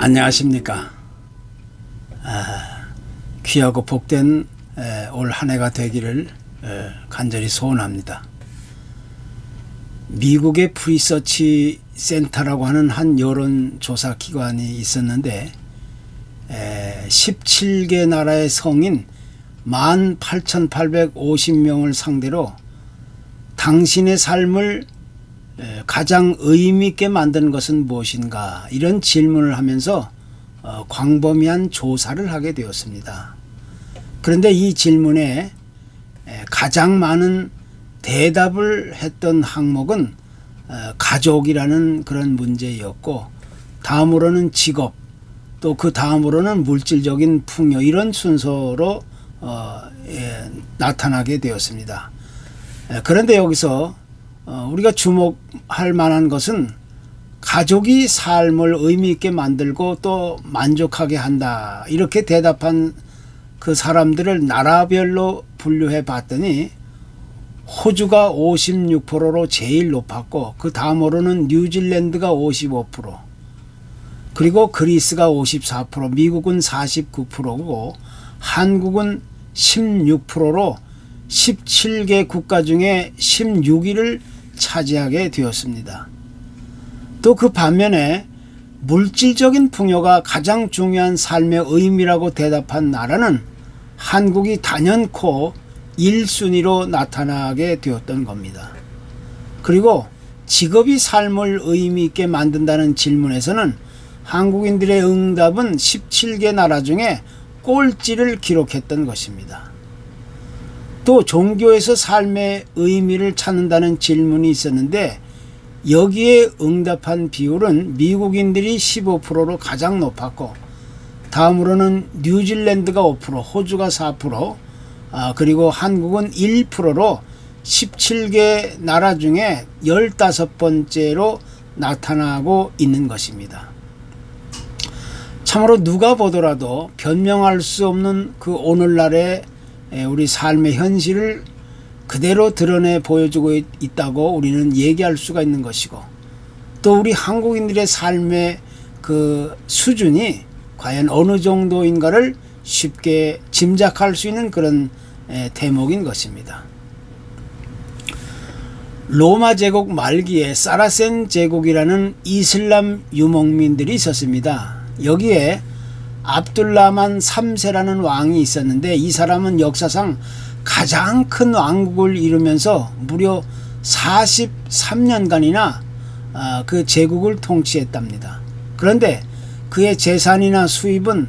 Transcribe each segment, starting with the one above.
안녕하십니까. 귀하고 복된 올 한 해가 되기를 간절히 소원합니다. 미국의 프리서치 센터라고 하는 한 여론조사 기관이 있었는데 17개 나라의 성인 18,850명을 상대로 당신의 삶을 가장 의미 있게 만드는 것은 무엇인가, 이런 질문을 하면서 광범위한 조사를 하게 되었습니다. 그런데 이 질문에 가장 많은 대답을 했던 항목은 가족이라는 그런 문제였고, 다음으로는 직업, 또 그 다음으로는 물질적인 풍요, 이런 순서로 나타나게 되었습니다. 그런데 여기서 우리가 주목할 만한 것은 가족이 삶을 의미 있게 만들고 또 만족하게 한다, 이렇게 대답한 그 사람들을 나라별로 분류해 봤더니 호주가 56%로 제일 높았고, 그 다음으로는 뉴질랜드가 55%, 그리고 그리스가 54%, 미국은 49%고 한국은 16%로 17개 국가 중에 16위를 차지하게 되었습니다. 또 그 반면에 물질적인 풍요가 가장 중요한 삶의 의미라고 대답한 나라는 한국이 단연코 1순위로 나타나게 되었던 겁니다. 그리고 직업이 삶을 의미 있게 만든다는 질문에서는 한국인들의 응답은 17개 나라 중에 꼴찌를 기록했던 것입니다. 또 종교에서 삶의 의미를 찾는다는 질문이 있었는데 여기에 응답한 비율은 미국인들이 15%로 가장 높았고, 다음으로는 뉴질랜드가 5%, 호주가 4%, 그리고 한국은 1%로 17개 나라 중에 15번째로 나타나고 있는 것입니다. 참으로 누가 보더라도 변명할 수 없는 그 오늘날의 우리 삶의 현실을 그대로 드러내 보여주고 있다고 우리는 얘기할 수가 있는 것이고, 또 우리 한국인들의 삶의 그 수준이 과연 어느 정도인가를 쉽게 짐작할 수 있는 그런 대목인 것입니다. 로마 제국 말기에 사라센 제국이라는 이슬람 유목민들이 있었습니다. 여기에 압둘라만 3세라는 왕이 있었는데 이 사람은 역사상 가장 큰 왕국을 이루면서 무려 43년간이나 그 제국을 통치했답니다. 그런데 그의 재산이나 수입은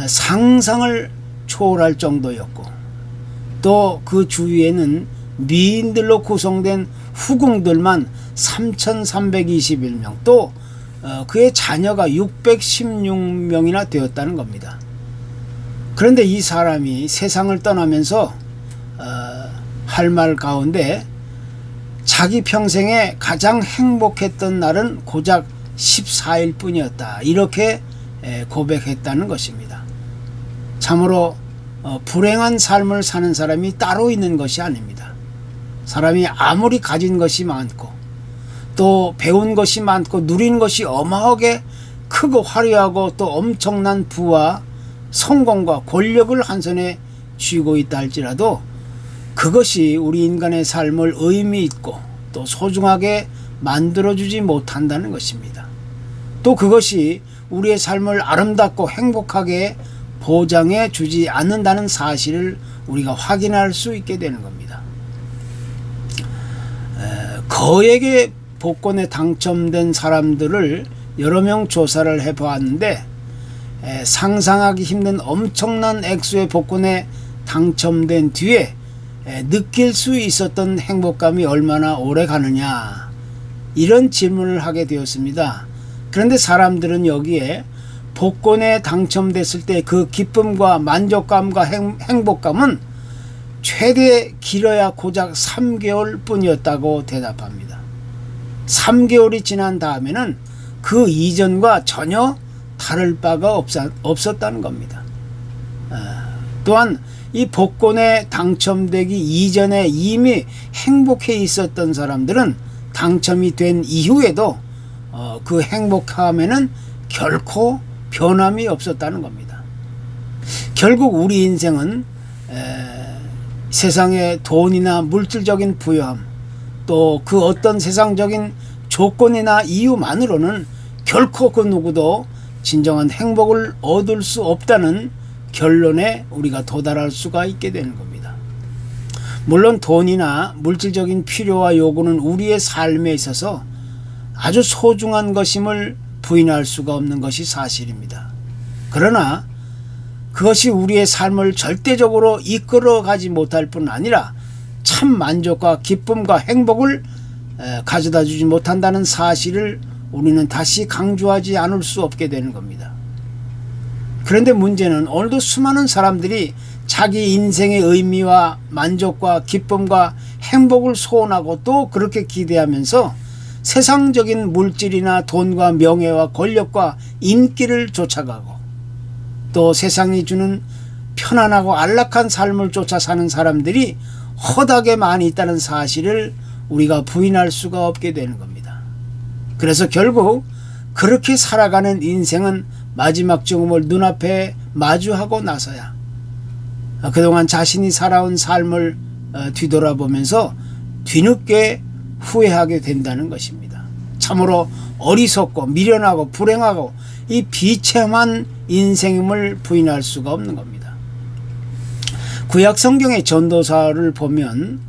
상상을 초월할 정도였고, 또 그 주위에는 미인들로 구성된 후궁들만 3,321명, 또 그의 자녀가 616명이나 되었다는 겁니다. 그런데 이 사람이 세상을 떠나면서 할 말 가운데 자기 평생에 가장 행복했던 날은 고작 14일 뿐이었다, 이렇게 고백했다는 것입니다. 참으로 불행한 삶을 사는 사람이 따로 있는 것이 아닙니다. 사람이 아무리 가진 것이 많고 또 배운 것이 많고 누린 것이 어마하게 크고 화려하고 또 엄청난 부와 성공과 권력을 한 손에 쥐고 있다 할지라도 그것이 우리 인간의 삶을 의미 있고 또 소중하게 만들어주지 못한다는 것입니다. 또 그것이 우리의 삶을 아름답고 행복하게 보장해 주지 않는다는 사실을 우리가 확인할 수 있게 되는 겁니다. 거액의 복권에 당첨된 사람들을 여러 명 조사를 해보았는데 상상하기 힘든 엄청난 액수의 복권에 당첨된 뒤에 느낄 수 있었던 행복감이 얼마나 오래 가느냐, 이런 질문을 하게 되었습니다. 그런데 사람들은 여기에 복권에 당첨됐을 때 그 기쁨과 만족감과 행복감은 최대 길어야 고작 3개월 뿐이었다고 대답합니다. 3개월이 지난 다음에는 그 이전과 전혀 다를 바가 없었다는 겁니다. 또한 이 복권에 당첨되기 이전에 이미 행복해 있었던 사람들은 당첨이 된 이후에도 그 행복함에는 결코 변함이 없었다는 겁니다. 결국 우리 인생은 세상의 돈이나 물질적인 부유함, 또 그 어떤 세상적인 조건이나 이유만으로는 결코 그 누구도 진정한 행복을 얻을 수 없다는 결론에 우리가 도달할 수가 있게 되는 겁니다. 물론 돈이나 물질적인 필요와 요구는 우리의 삶에 있어서 아주 소중한 것임을 부인할 수가 없는 것이 사실입니다. 그러나 그것이 우리의 삶을 절대적으로 이끌어가지 못할 뿐 아니라 참 만족과 기쁨과 행복을 가져다 주지 못한다는 사실을 우리는 다시 강조하지 않을 수 없게 되는 겁니다. 그런데 문제는 오늘도 수많은 사람들이 자기 인생의 의미와 만족과 기쁨과 행복을 소원하고 또 그렇게 기대하면서 세상적인 물질이나 돈과 명예와 권력과 인기를 쫓아가고 또 세상이 주는 편안하고 안락한 삶을 쫓아 사는 사람들이 허다하게 많이 있다는 사실을 우리가 부인할 수가 없게 되는 겁니다. 그래서 결국 그렇게 살아가는 인생은 마지막 죽음을 눈앞에 마주하고 나서야 그동안 자신이 살아온 삶을 뒤돌아보면서 뒤늦게 후회하게 된다는 것입니다. 참으로 어리석고 미련하고 불행하고 이 비참한 인생임을 부인할 수가 없는 겁니다. 구약 성경의 전도사를 보면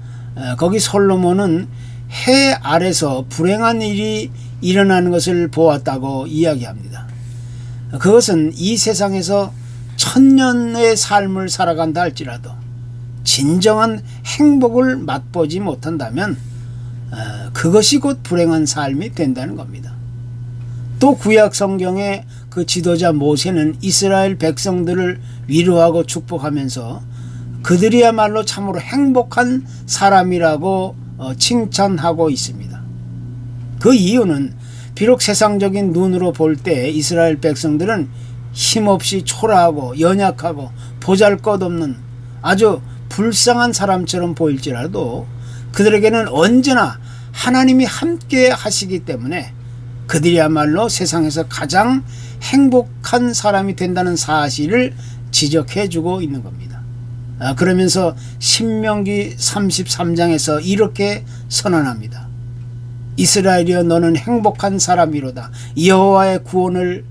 거기 솔로몬은 해 아래서 불행한 일이 일어나는 것을 보았다고 이야기합니다. 그것은 이 세상에서 1000년의 삶을 살아간다 할지라도 진정한 행복을 맛보지 못한다면 그것이 곧 불행한 삶이 된다는 겁니다. 또 구약 성경의 그 지도자 모세는 이스라엘 백성들을 위로하고 축복하면서 그들이야말로 참으로 행복한 사람이라고 칭찬하고 있습니다. 그 이유는 비록 세상적인 눈으로 볼 때 이스라엘 백성들은 힘없이 초라하고 연약하고 보잘것없는 아주 불쌍한 사람처럼 보일지라도 그들에게는 언제나 하나님이 함께 하시기 때문에 그들이야말로 세상에서 가장 행복한 사람이 된다는 사실을 지적해 주고 있는 겁니다. 그러면서 신명기 33장에서 이렇게 선언합니다. 이스라엘이여 너는 행복한 사람이로다. 여호와의 구원을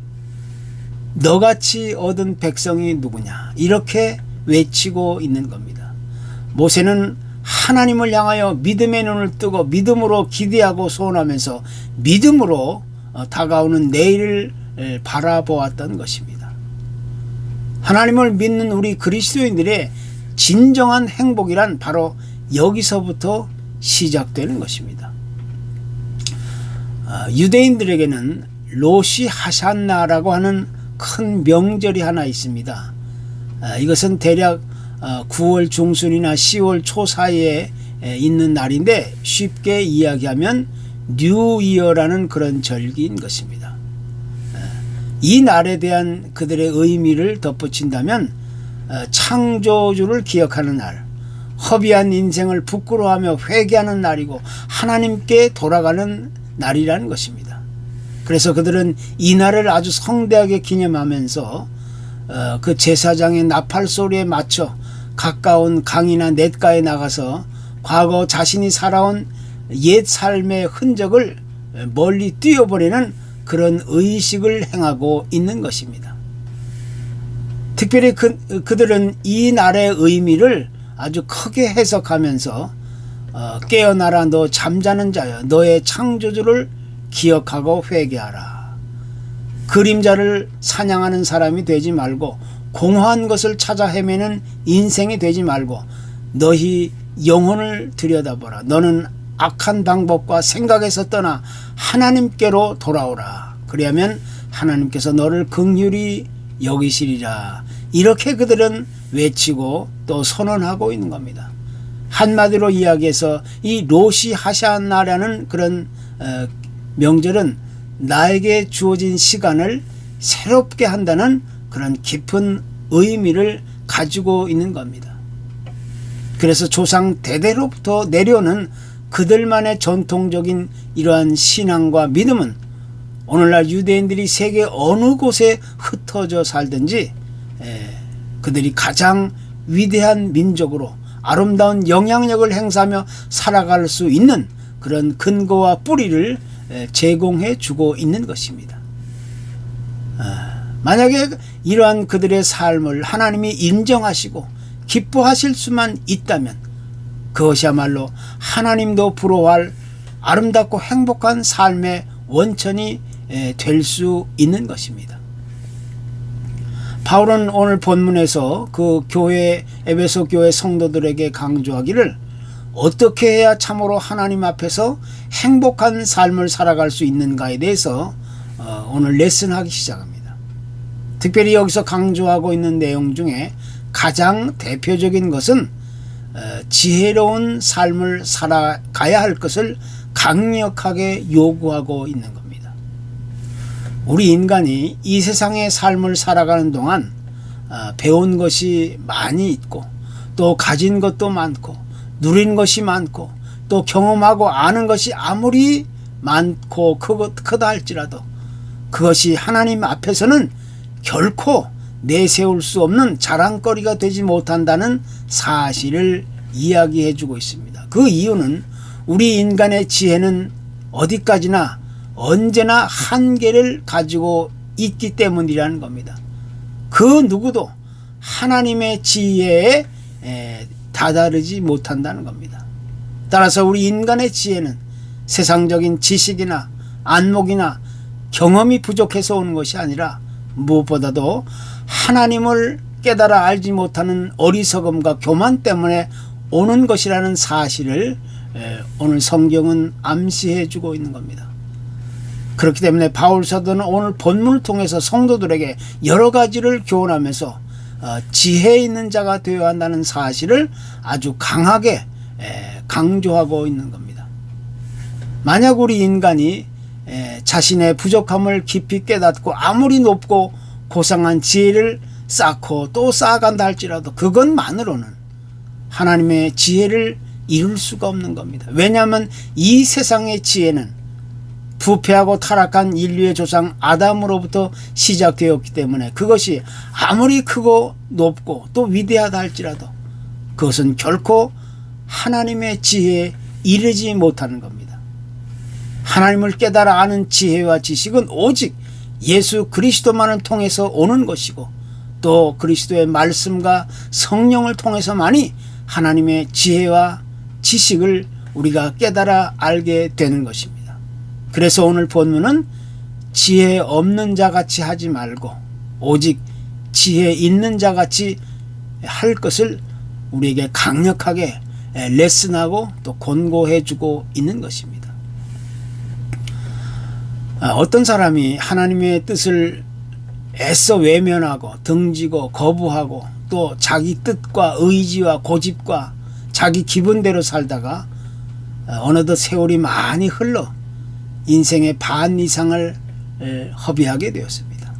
너같이 얻은 백성이 누구냐. 이렇게 외치고 있는 겁니다. 모세는 하나님을 향하여 믿음의 눈을 뜨고 믿음으로 기대하고 소원하면서 믿음으로 다가오는 내일을 바라보았던 것입니다. 하나님을 믿는 우리 그리스도인들의 진정한 행복이란 바로 여기서부터 시작되는 것입니다. 유대인들에게는 로시 하산나라고 하는 큰 명절이 하나 있습니다. 이것은 대략 9월 중순이나 10월 초 사이에 있는 날인데 쉽게 이야기하면 뉴 이어라는 그런 절기인 것입니다. 이 날에 대한 그들의 의미를 덧붙인다면 창조주를 기억하는 날, 허비한 인생을 부끄러워하며 회개하는 날이고 하나님께 돌아가는 날이라는 것입니다. 그래서 그들은 이 날을 아주 성대하게 기념하면서 그 제사장의 나팔 소리에 맞춰 가까운 강이나 냇가에 나가서 과거 자신이 살아온 옛 삶의 흔적을 멀리 띄워버리는 그런 의식을 행하고 있는 것입니다. 특별히 그들은 이 날의 의미를 아주 크게 해석하면서 깨어나라 너 잠자는 자여 너의 창조주를 기억하고 회개하라. 그림자를 사냥하는 사람이 되지 말고 공허한 것을 찾아 헤매는 인생이 되지 말고 너희 영혼을 들여다보라. 너는 악한 방법과 생각에서 떠나 하나님께로 돌아오라. 그리하면 하나님께서 너를 긍휼히 여기시리라. 이렇게 그들은 외치고 또 선언하고 있는 겁니다. 한마디로 이야기해서 이 로시 하샤나라는 그런 명절은 나에게 주어진 시간을 새롭게 한다는 그런 깊은 의미를 가지고 있는 겁니다. 그래서 조상 대대로부터 내려오는 그들만의 전통적인 이러한 신앙과 믿음은 오늘날 유대인들이 세계 어느 곳에 흩어져 살든지 그들이 가장 위대한 민족으로 아름다운 영향력을 행사하며 살아갈 수 있는 그런 근거와 뿌리를 제공해 주고 있는 것입니다. 만약에 이러한 그들의 삶을 하나님이 인정하시고 기뻐하실 수만 있다면 그것이야말로 하나님도 부러워할 아름답고 행복한 삶의 원천이 될 수 있는 것입니다. 바울은 오늘 본문에서 그 교회 에베소 교회 성도들에게 강조하기를 어떻게 해야 참으로 하나님 앞에서 행복한 삶을 살아갈 수 있는가에 대해서 오늘 레슨하기 시작합니다. 특별히 여기서 강조하고 있는 내용 중에 가장 대표적인 것은 지혜로운 삶을 살아가야 할 것을 강력하게 요구하고 있는 겁니다. 우리 인간이 이 세상의 삶을 살아가는 동안 배운 것이 많이 있고 또 가진 것도 많고 누린 것이 많고 또 경험하고 아는 것이 아무리 많고 크다 할지라도 그것이 하나님 앞에서는 결코 내세울 수 없는 자랑거리가 되지 못한다는 사실을 이야기해 주고 있습니다. 그 이유는 우리 인간의 지혜는 어디까지나 언제나 한계를 가지고 있기 때문이라는 겁니다. 그 누구도 하나님의 지혜에 다다르지 못한다는 겁니다. 따라서 우리 인간의 지혜는 세상적인 지식이나 안목이나 경험이 부족해서 오는 것이 아니라 무엇보다도 하나님을 깨달아 알지 못하는 어리석음과 교만 때문에 오는 것이라는 사실을 오늘 성경은 암시해 주고 있는 겁니다. 그렇기 때문에 바울 사도는 오늘 본문을 통해서 성도들에게 여러 가지를 교훈하면서 지혜 있는 자가 되어야 한다는 사실을 아주 강하게 강조하고 있는 겁니다. 만약 우리 인간이 자신의 부족함을 깊이 깨닫고 아무리 높고 고상한 지혜를 쌓고 또 쌓아간다 할지라도 그것만으로는 하나님의 지혜를 이룰 수가 없는 겁니다. 왜냐하면 이 세상의 지혜는 부패하고 타락한 인류의 조상 아담으로부터 시작되었기 때문에 그것이 아무리 크고 높고 또 위대하다 할지라도 그것은 결코 하나님의 지혜에 이르지 못하는 겁니다. 하나님을 깨달아 아는 지혜와 지식은 오직 예수 그리스도만을 통해서 오는 것이고 또 그리스도의 말씀과 성령을 통해서만이 하나님의 지혜와 지식을 우리가 깨달아 알게 되는 것입니다. 그래서 오늘 본문은 지혜 없는 자같이 하지 말고 오직 지혜 있는 자같이 할 것을 우리에게 강력하게 레슨하고 또 권고해 주고 있는 것입니다. 어떤 사람이 하나님의 뜻을 애써 외면하고 등지고 거부하고 또 자기 뜻과 의지와 고집과 자기 기분대로 살다가 어느덧 세월이 많이 흘러 인생의 반 이상을 허비하게 되었습니다.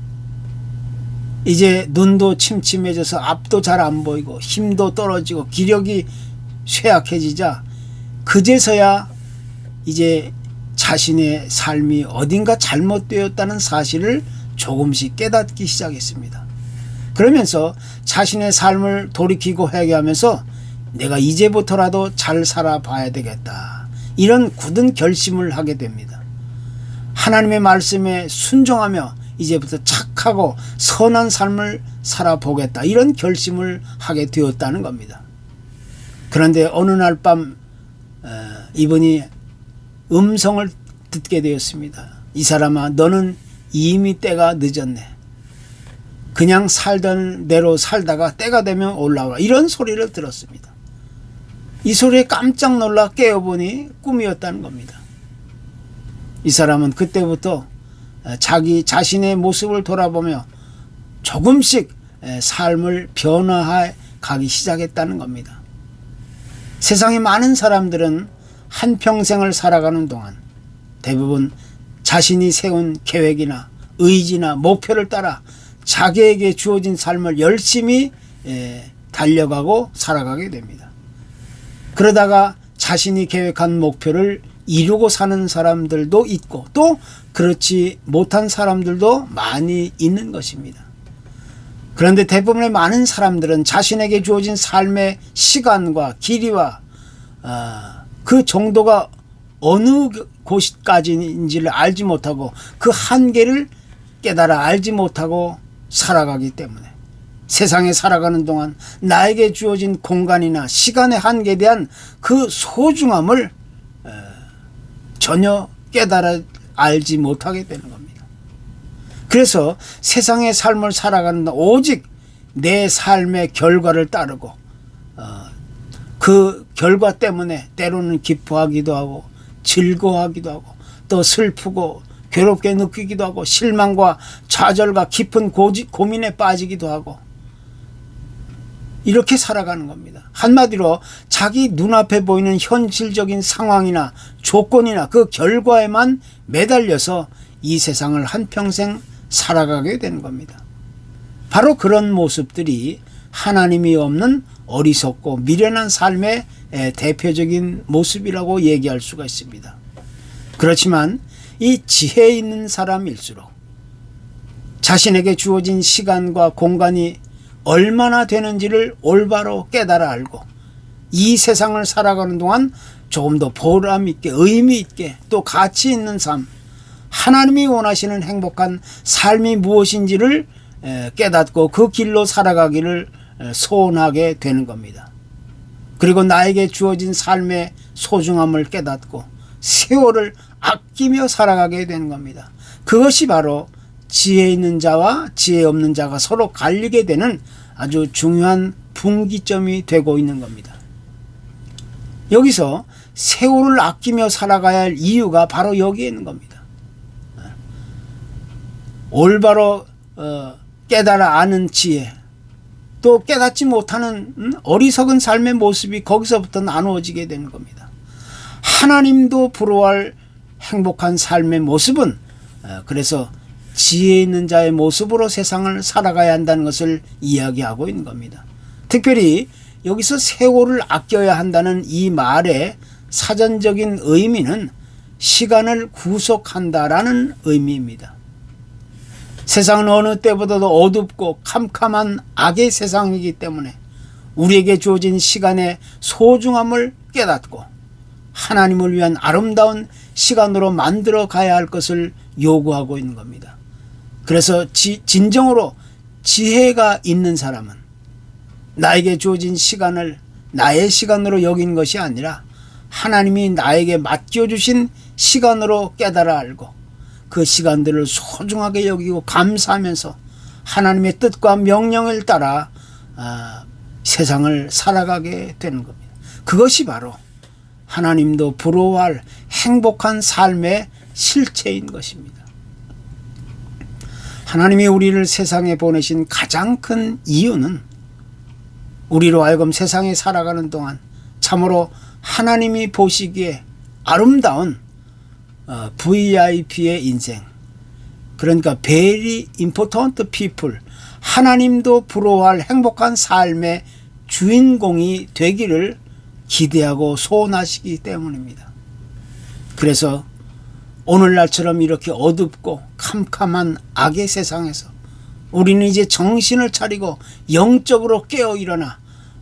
이제 눈도 침침해져서 앞도 잘 안 보이고 힘도 떨어지고 기력이 쇠약해지자 그제서야 이제 자신의 삶이 어딘가 잘못되었다는 사실을 조금씩 깨닫기 시작했습니다. 그러면서 자신의 삶을 돌이키고 회개하면서 내가 이제부터라도 잘 살아봐야 되겠다. 이런 굳은 결심을 하게 됩니다. 하나님의 말씀에 순종하며 이제부터 착하고 선한 삶을 살아보겠다. 이런 결심을 하게 되었다는 겁니다. 그런데 어느 날 밤 이분이 음성을 듣게 되었습니다. 이 사람아, 너는 이미 때가 늦었네. 그냥 살던 대로 살다가 때가 되면 올라오라. 이런 소리를 들었습니다. 이 소리에 깜짝 놀라 깨어보니 꿈이었다는 겁니다. 이 사람은 그때부터 자기 자신의 모습을 돌아보며 조금씩 삶을 변화해 가기 시작했다는 겁니다. 세상에 많은 사람들은 한평생을 살아가는 동안 대부분 자신이 세운 계획이나 의지나 목표를 따라 자기에게 주어진 삶을 열심히 달려가고 살아가게 됩니다. 그러다가 자신이 계획한 목표를 이루고 사는 사람들도 있고 또 그렇지 못한 사람들도 많이 있는 것입니다. 그런데 대부분의 많은 사람들은 자신에게 주어진 삶의 시간과 길이와 그 정도가 어느 곳까지인지를 알지 못하고 그 한계를 깨달아 알지 못하고 살아가기 때문에 세상에 살아가는 동안 나에게 주어진 공간이나 시간의 한계에 대한 그 소중함을 전혀 깨달아 알지 못하게 되는 겁니다. 그래서 세상의 삶을 살아가는 동안 오직 내 삶의 결과를 따르고 그 결과 때문에 때로는 기뻐하기도 하고 즐거워하기도 하고 또 슬프고 괴롭게 느끼기도 하고 실망과 좌절과 깊은 고민에 빠지기도 하고 이렇게 살아가는 겁니다. 한마디로 자기 눈앞에 보이는 현실적인 상황이나 조건이나 그 결과에만 매달려서 이 세상을 한평생 살아가게 되는 겁니다. 바로 그런 모습들이 하나님이 없는 어리석고 미련한 삶의 대표적인 모습이라고 얘기할 수가 있습니다. 그렇지만 이 지혜 있는 사람일수록 자신에게 주어진 시간과 공간이 얼마나 되는지를 올바로 깨달아 알고 이 세상을 살아가는 동안 조금 더 보람 있게 의미 있게 또 가치 있는 삶, 하나님이 원하시는 행복한 삶이 무엇인지를 깨닫고 그 길로 살아가기를 소원하게 되는 겁니다. 그리고 나에게 주어진 삶의 소중함을 깨닫고 세월을 아끼며 살아가게 되는 겁니다. 그것이 바로 지혜 있는 자와 지혜 없는 자가 서로 갈리게 되는 아주 중요한 분기점이 되고 있는 겁니다. 여기서 세월을 아끼며 살아가야 할 이유가 바로 여기에 있는 겁니다. 올바로 깨달아 아는 지혜, 또 깨닫지 못하는 어리석은 삶의 모습이 거기서부터 나누어지게 되는 겁니다. 하나님도 부러워할 행복한 삶의 모습은 그래서 지혜 있는 자의 모습으로 세상을 살아가야 한다는 것을 이야기하고 있는 겁니다. 특별히 여기서 세월을 아껴야 한다는 이 말의 사전적인 의미는 시간을 구속한다라는 의미입니다. 세상은 어느 때보다도 어둡고 캄캄한 악의 세상이기 때문에 우리에게 주어진 시간의 소중함을 깨닫고 하나님을 위한 아름다운 시간으로 만들어 가야 할 것을 요구하고 있는 겁니다. 그래서 진정으로 지혜가 있는 사람은 나에게 주어진 시간을 나의 시간으로 여기는 것이 아니라 하나님이 나에게 맡겨주신 시간으로 깨달아 알고 그 시간들을 소중하게 여기고 감사하면서 하나님의 뜻과 명령을 따라 세상을 살아가게 되는 겁니다. 그것이 바로 하나님도 부러워할 행복한 삶의 실체인 것입니다. 하나님이 우리를 세상에 보내신 가장 큰 이유는 우리로 하여금 세상에 살아가는 동안 참으로 하나님이 보시기에 아름다운 VIP의 인생, 그러니까 Very Important People, 하나님도 부러워할 행복한 삶의 주인공이 되기를 기대하고 소원하시기 때문입니다. 그래서 오늘날처럼 이렇게 어둡고 캄캄한 악의 세상에서 우리는 이제 정신을 차리고 영적으로 깨어 일어나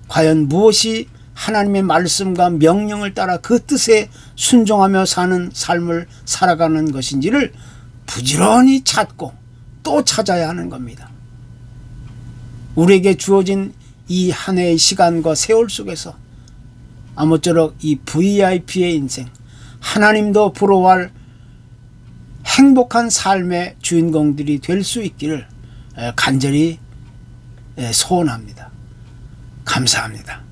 과연 무엇이 하나님의 말씀과 명령을 따라 그 뜻에 순종하며 사는 삶을 살아가는 것인지를 부지런히 찾고 또 찾아야 하는 겁니다. 우리에게 주어진 이 한 해의 시간과 세월 속에서 아무쪼록 이 VIP의 인생, 하나님도 부러워할 행복한 삶의 주인공들이 될 수 있기를 간절히 소원합니다. 감사합니다.